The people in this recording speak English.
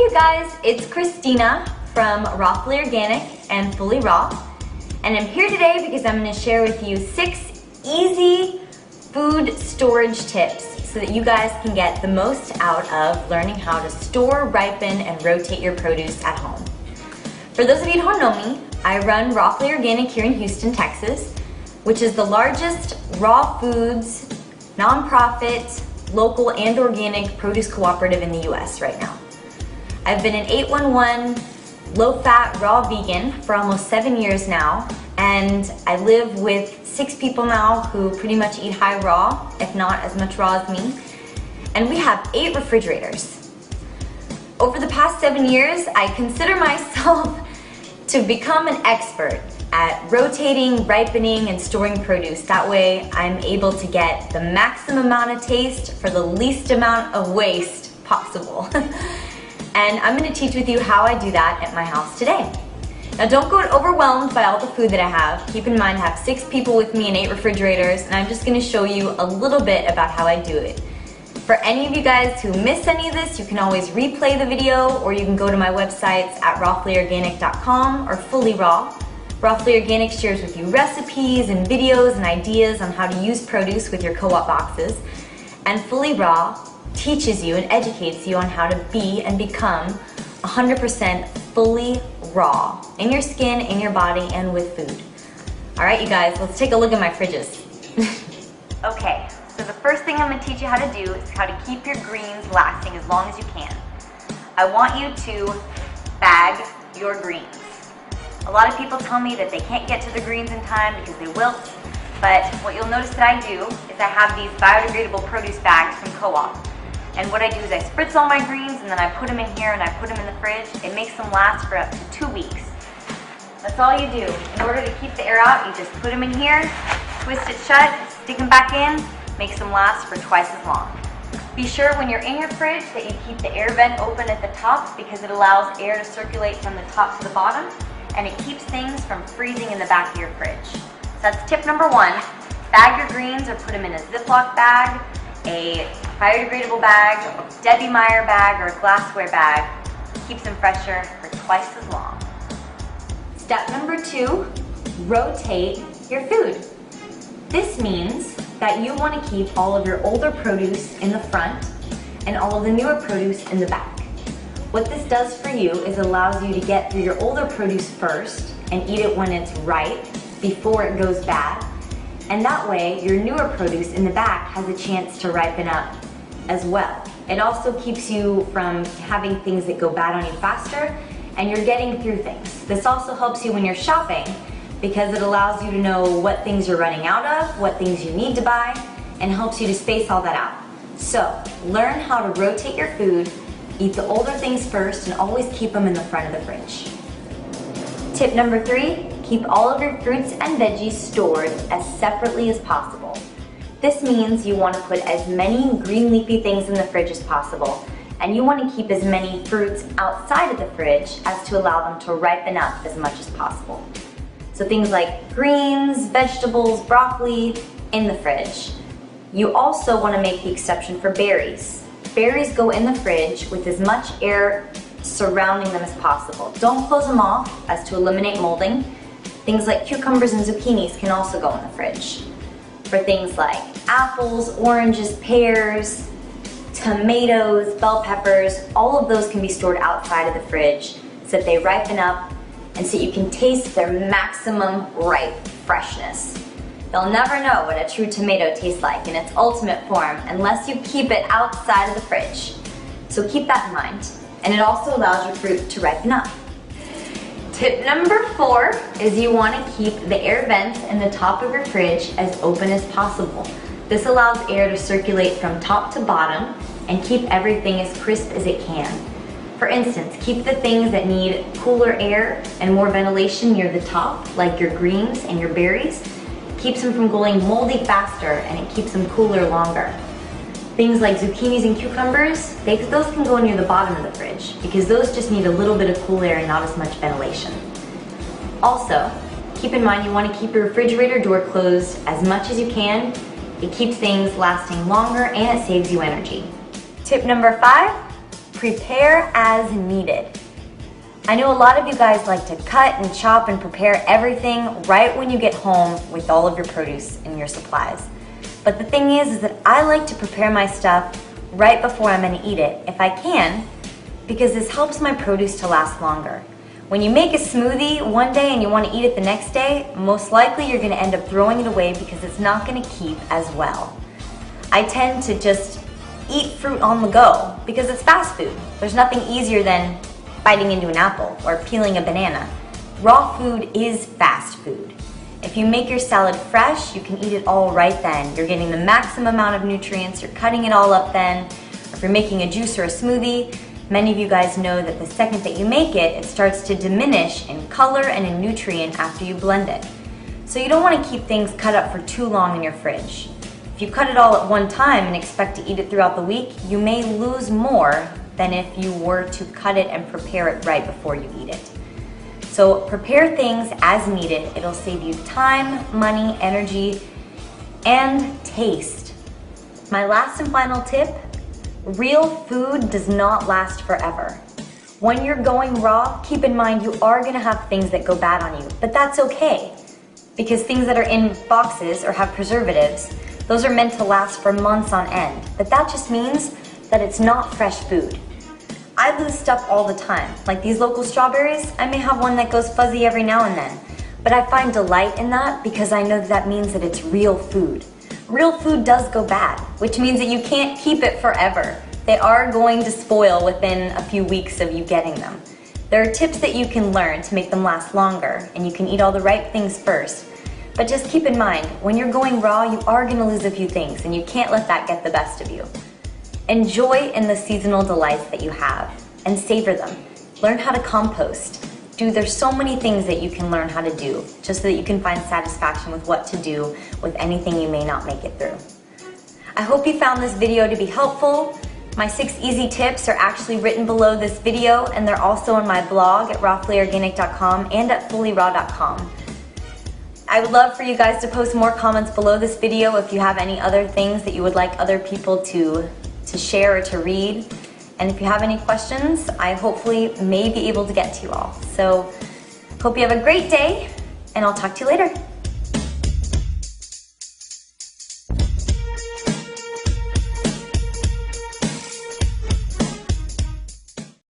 you guys, it's Christina from Raw Fully Organic and Fully Raw, and I'm here today because I'm going to share with you 6 easy food storage tips so that you guys can get the most out of learning how to store, ripen, and rotate your produce at home. For those of you who don't know me, I run Raw Fully Organic here in Houston, Texas, which is the largest raw foods, nonprofit, local and organic produce cooperative in the US right now. I've been an 811 low-fat raw vegan for almost 7 years now, and I live with 6 people now who pretty much eat high raw, if not as much raw as me, and we have 8 refrigerators. Over the past 7 years, I consider myself to become an expert at rotating, ripening, and storing produce. That way I'm able to get the maximum amount of taste for the least amount of waste possible. And I'm going to teach with you how I do that at my house today. Now don't get overwhelmed by all the food that I have. Keep in mind I have 6 people with me and 8 refrigerators, and I'm just going to show you a little bit about how I do it. For any of you guys who miss any of this, you can always replay the video, or you can go to my websites at rawfullyorganic.com or Fully Raw. Raw Fully Organic shares with you recipes and videos and ideas on how to use produce with your co-op boxes. And Fully Raw teaches you and educates you on how to be and become 100% fully raw in your skin, in your body, and with food. Alright you guys, let's take a look at my fridges. Okay, so the first thing I'm going to teach you how to do is how to keep your greens lasting as long as you can. I want you to bag your greens. A lot of people tell me that they can't get to the greens in time because they wilt, but what you'll notice that I do is I have these biodegradable produce bags from Co-op. And what I do is I spritz all my greens and then I put them in here and I put them in the fridge. It makes them last for up to 2 weeks. That's all you do. In order to keep the air out, you just put them in here, twist it shut, stick them back in, makes them last for twice as long. Be sure when you're in your fridge that you keep the air vent open at the top because it allows air to circulate from the top to the bottom, and it keeps things from freezing in the back of your fridge. So that's tip number 1. Bag your greens or put them in a Ziploc bag, a biodegradable bag, a Debbie Meyer bag, or a glassware bag. Keeps them fresher for twice as long. Step number 2, rotate your food. This means that you want to keep all of your older produce in the front and all of the newer produce in the back. What this does for you is allows you to get through your older produce first and eat it when it's ripe before it goes bad. And that way, your newer produce in the back has a chance to ripen up as well. It also keeps you from having things that go bad on you faster, and you're getting through things. This also helps you when you're shopping because it allows you to know what things you're running out of, what things you need to buy, and helps you to space all that out. So, learn how to rotate your food. Eat the older things first and always keep them in the front of the fridge. Tip number 3, keep all of your fruits and veggies stored as separately as possible. This means you want to put as many green leafy things in the fridge as possible, and you want to keep as many fruits outside of the fridge as to allow them to ripen up as much as possible. So things like greens, vegetables, broccoli in the fridge. You also want to make the exception for berries. Berries go in the fridge with as much air surrounding them as possible. Don't close them off as to eliminate molding. Things like cucumbers and zucchinis can also go in the fridge. For things like apples, oranges, pears, tomatoes, bell peppers, all of those can be stored outside of the fridge so that they ripen up and so you can taste their maximum ripe freshness. You'll never know what a true tomato tastes like in its ultimate form unless you keep it outside of the fridge. So keep that in mind. And it also allows your fruit to ripen up. Tip number 4 is you want to keep the air vents in the top of your fridge as open as possible. This allows air to circulate from top to bottom and keep everything as crisp as it can. For instance, keep the things that need cooler air and more ventilation near the top, like your greens and your berries. Keeps them from going moldy faster and it keeps them cooler longer. Things like zucchinis and cucumbers, those can go near the bottom of the fridge because those just need a little bit of cool air and not as much ventilation. Also, keep in mind you want to keep your refrigerator door closed as much as you can. It keeps things lasting longer and it saves you energy. Tip number 5, prepare as needed. I know a lot of you guys like to cut and chop and prepare everything right when you get home with all of your produce and your supplies. But the thing is that I like to prepare my stuff right before I'm gonna eat it, if I can, because this helps my produce to last longer. When you make a smoothie one day and you want to eat it the next day, most likely you're going to end up throwing it away because it's not going to keep as well. I tend to just eat fruit on the go because it's fast food. There's nothing easier than biting into an apple or peeling a banana. Raw food is fast food. If you make your salad fresh, you can eat it all right then. You're getting the maximum amount of nutrients, you're cutting it all up then. If you're making a juice or a smoothie, many of you guys know that the second that you make it, it starts to diminish in color and in nutrient after you blend it. So you don't want to keep things cut up for too long in your fridge. If you cut it all at one time and expect to eat it throughout the week, you may lose more than if you were to cut it and prepare it right before you eat it. So prepare things as needed. It'll save you time, money, energy, and taste. My last and final tip: real food does not last forever. When you're going raw, keep in mind you are gonna have things that go bad on you, but that's okay. Because things that are in boxes or have preservatives, those are meant to last for months on end. But that just means that it's not fresh food. I lose stuff all the time. Like these local strawberries, I may have one that goes fuzzy every now and then. But I find delight in that because I know that means that it's real food. Real food does go bad, which means that you can't keep it forever. They are going to spoil within a few weeks of you getting them. There are tips that you can learn to make them last longer, and you can eat all the right things first. But just keep in mind, when you're going raw, you are going to lose a few things, and you can't let that get the best of you. Enjoy in the seasonal delights that you have, and savor them. Learn how to compost. There's so many things that you can learn how to do just so that you can find satisfaction with what to do with anything you may not make it through. I hope you found this video to be helpful. My 6 easy tips are actually written below this video, and they're also on my blog at rawfullyorganic.com and at fullyraw.com. I would love for you guys to post more comments below this video if you have any other things that you would like other people to share or to read. And if you have any questions, I hopefully may be able to get to you all. So, hope you have a great day, and I'll talk to you later.